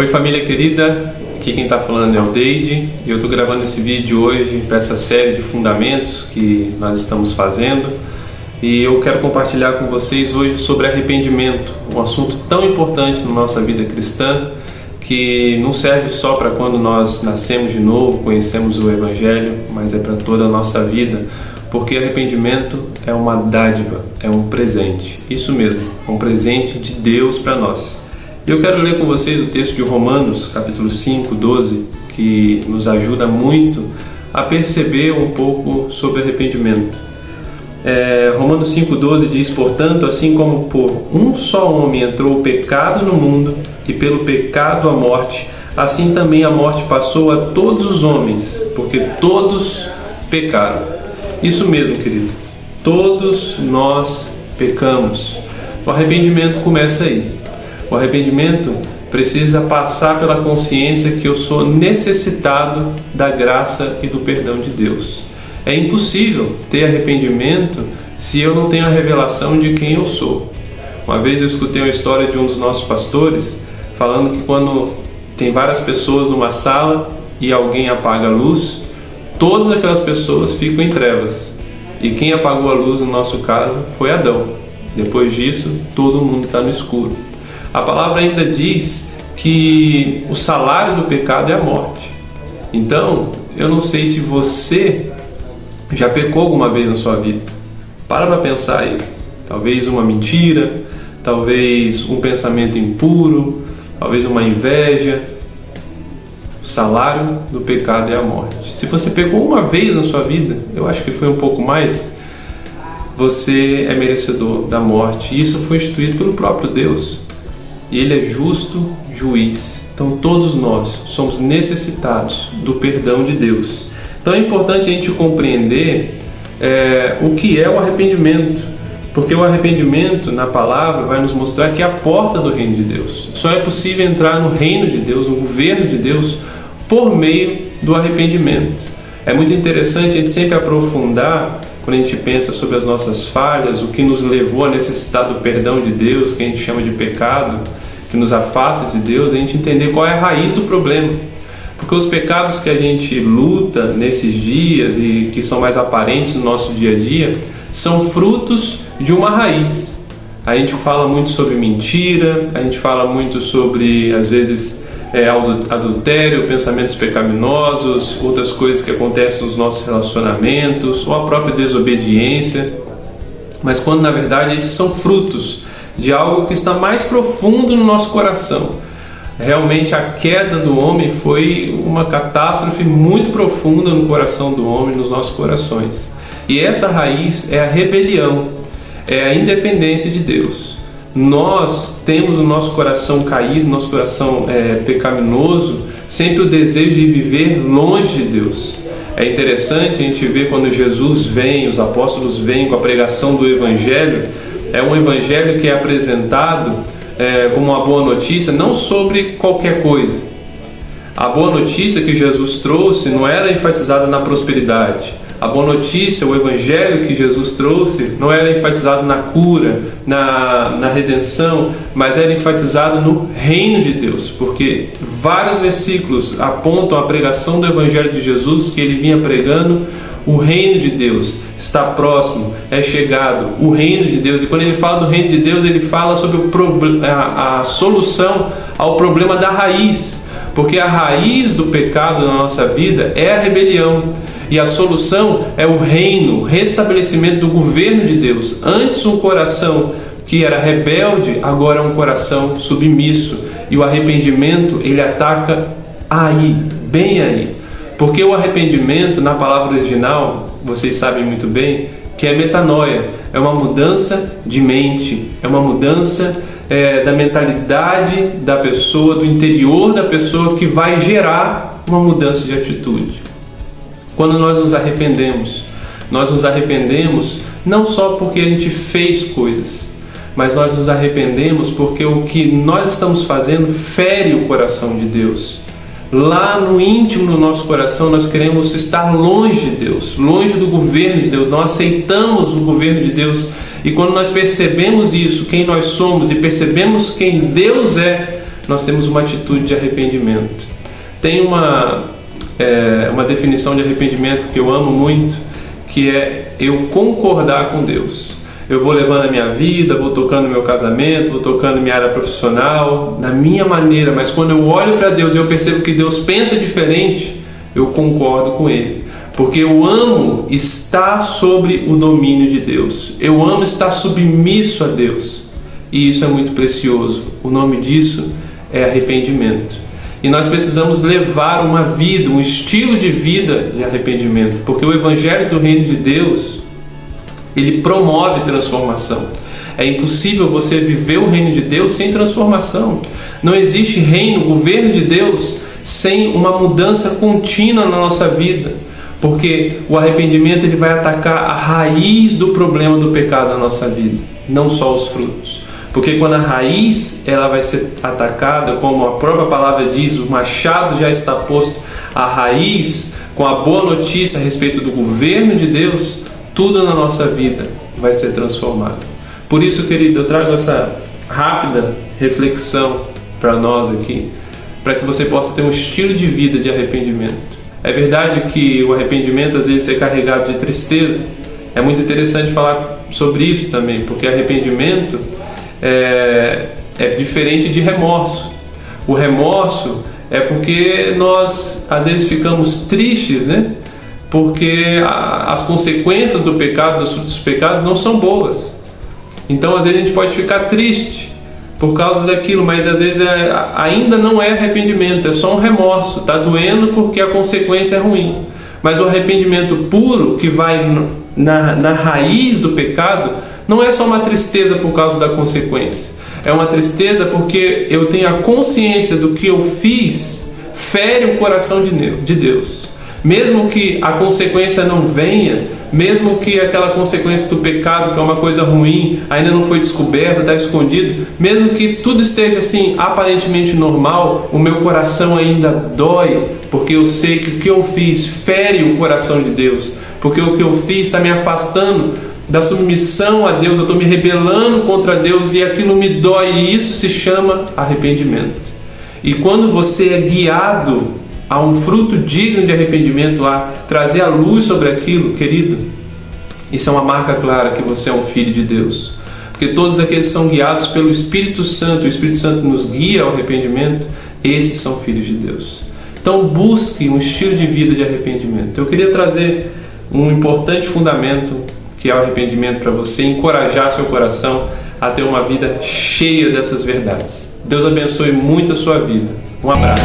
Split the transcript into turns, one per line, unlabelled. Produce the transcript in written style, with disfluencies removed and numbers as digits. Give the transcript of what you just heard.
Oi família querida, aqui quem está falando é o Deide e eu estou gravando esse vídeo hoje para essa série de fundamentos que nós estamos fazendo e eu quero compartilhar com vocês hoje sobre arrependimento, um assunto tão importante na nossa vida cristã que não serve só para quando nós nascemos de novo, conhecemos o Evangelho, mas é para toda a nossa vida, porque arrependimento é uma dádiva, é um presente, isso mesmo, um presente de Deus para nós. Eu quero ler com vocês o texto de Romanos, capítulo 5, 12, que nos ajuda muito a perceber um pouco sobre arrependimento. Romanos 5,12 diz: portanto, assim como por um só homem entrou o pecado no mundo, e pelo pecado a morte, assim também a morte passou a todos os homens, porque todos pecaram. Isso mesmo, querido, todos nós pecamos. O arrependimento começa aí. O arrependimento precisa passar pela consciência que eu sou necessitado da graça e do perdão de Deus. É impossível ter arrependimento se eu não tenho a revelação de quem eu sou. Uma vez eu escutei uma história de um dos nossos pastores falando que quando tem várias pessoas numa sala e alguém apaga a luz, todas aquelas pessoas ficam em trevas. E quem apagou a luz no nosso caso foi Adão. Depois disso, todo mundo está no escuro. A palavra ainda diz que o salário do pecado é a morte. Então, eu não sei se você já pecou alguma vez na sua vida. Para pensar aí. Talvez uma mentira, talvez um pensamento impuro, talvez uma inveja. O salário do pecado é a morte. Se você pecou uma vez na sua vida, eu acho que foi um pouco mais, você é merecedor da morte. Isso foi instituído pelo próprio Deus. E Ele é justo juiz. Então todos nós somos necessitados do perdão de Deus. Então é importante a gente compreender o que é o arrependimento. Porque o arrependimento, na palavra, vai nos mostrar que é a porta do reino de Deus. Só é possível entrar no reino de Deus, no governo de Deus, por meio do arrependimento. É muito interessante a gente sempre aprofundar, quando a gente pensa sobre as nossas falhas, o que nos levou a necessitar do perdão de Deus, que a gente chama de pecado, que nos afasta de Deus, a gente entender qual é a raiz do problema. Porque os pecados que a gente luta nesses dias e que são mais aparentes no nosso dia a dia, são frutos de uma raiz. A gente fala muito sobre mentira, a gente fala muito sobre, às vezes, adultério, pensamentos pecaminosos, outras coisas que acontecem nos nossos relacionamentos, ou a própria desobediência. Mas quando, na verdade, esses são frutos de algo que está mais profundo no nosso coração. Realmente a queda do homem foi uma catástrofe muito profunda no coração do homem, nos nossos corações. E essa raiz é a rebelião, é a independência de Deus. Nós temos o nosso coração caído, nosso coração pecaminoso, sempre o desejo de viver longe de Deus. É interessante a gente ver quando Jesus vem, os apóstolos vêm com a pregação do Evangelho. É um Evangelho que é apresentado como uma boa notícia, não sobre qualquer coisa. A boa notícia que Jesus trouxe não era enfatizada na prosperidade. A boa notícia, o Evangelho que Jesus trouxe, não era enfatizado na cura, na redenção, mas era enfatizado no reino de Deus, porque vários versículos apontam a pregação do Evangelho de Jesus, que ele vinha pregando o reino de Deus está próximo, é chegado, o reino de Deus. E quando ele fala do reino de Deus, ele fala sobre a solução ao problema da raiz, porque a raiz do pecado na nossa vida é a rebelião. E a solução é o reino, o restabelecimento do governo de Deus. Antes um coração que era rebelde, agora é um coração submisso. E o arrependimento, ele ataca aí, bem aí. Porque o arrependimento, na palavra original, vocês sabem muito bem, que é metanoia. É uma mudança de mente, é uma mudança da mentalidade da pessoa, do interior da pessoa, que vai gerar uma mudança de atitude. Quando nós nos arrependemos não só porque a gente fez coisas, mas nós nos arrependemos porque o que nós estamos fazendo fere o coração de Deus. Lá no íntimo do nosso coração nós queremos estar longe de Deus, longe do governo de Deus, não aceitamos o governo de Deus. E quando nós percebemos isso, quem nós somos, e percebemos quem Deus é, nós temos uma atitude de arrependimento. Tem uma definição de arrependimento que eu amo muito, que é eu concordar com Deus. Eu vou levando a minha vida, vou tocando meu casamento, vou tocando minha área profissional, na minha maneira, mas quando eu olho para Deus e eu percebo que Deus pensa diferente, eu concordo com Ele. Porque eu amo estar sobre o domínio de Deus. Eu amo estar submisso a Deus. E isso é muito precioso. O nome disso é arrependimento. E nós precisamos levar uma vida, um estilo de vida de arrependimento. Porque o Evangelho do Reino de Deus, ele promove transformação. É impossível você viver o Reino de Deus sem transformação. Não existe reino, governo de Deus, sem uma mudança contínua na nossa vida. Porque o arrependimento ele vai atacar a raiz do problema do pecado na nossa vida, não só os frutos. Porque quando a raiz ela vai ser atacada, como a própria palavra diz, o machado já está posto à raiz, com a boa notícia a respeito do governo de Deus, tudo na nossa vida vai ser transformado. Por isso, querido, eu trago essa rápida reflexão para nós aqui, para que você possa ter um estilo de vida de arrependimento. É verdade que o arrependimento às vezes é carregado de tristeza. É muito interessante falar sobre isso também, porque arrependimento é diferente de remorso. O remorso é porque nós às vezes ficamos tristes, né? Porque as consequências do pecado, dos frutos dos pecados não são boas. Então às vezes a gente pode ficar triste por causa daquilo, mas às vezes ainda não é arrependimento, é só um remorso, está doendo porque a consequência é ruim. Mas o arrependimento puro, que vai na raiz do pecado, não é só uma tristeza por causa da consequência, é uma tristeza porque eu tenho a consciência do que eu fiz, fere o coração de Deus. Mesmo que a consequência não venha, mesmo que aquela consequência do pecado, que é uma coisa ruim, ainda não foi descoberta, está escondido, mesmo que tudo esteja assim aparentemente normal, o meu coração ainda dói, porque eu sei que o que eu fiz fere o coração de Deus, porque o que eu fiz está me afastando da submissão a Deus, eu estou me rebelando contra Deus e aquilo me dói, e isso se chama arrependimento. E quando você é guiado a um fruto digno de arrependimento, a trazer a luz sobre aquilo, querido, isso é uma marca clara que você é um filho de Deus. Porque todos aqueles que são guiados pelo Espírito Santo, o Espírito Santo nos guia ao arrependimento, esses são filhos de Deus. Então busque um estilo de vida de arrependimento. Eu queria trazer um importante fundamento, que é o arrependimento, para você encorajar seu coração a ter uma vida cheia dessas verdades. Deus abençoe muito a sua vida. Um abraço.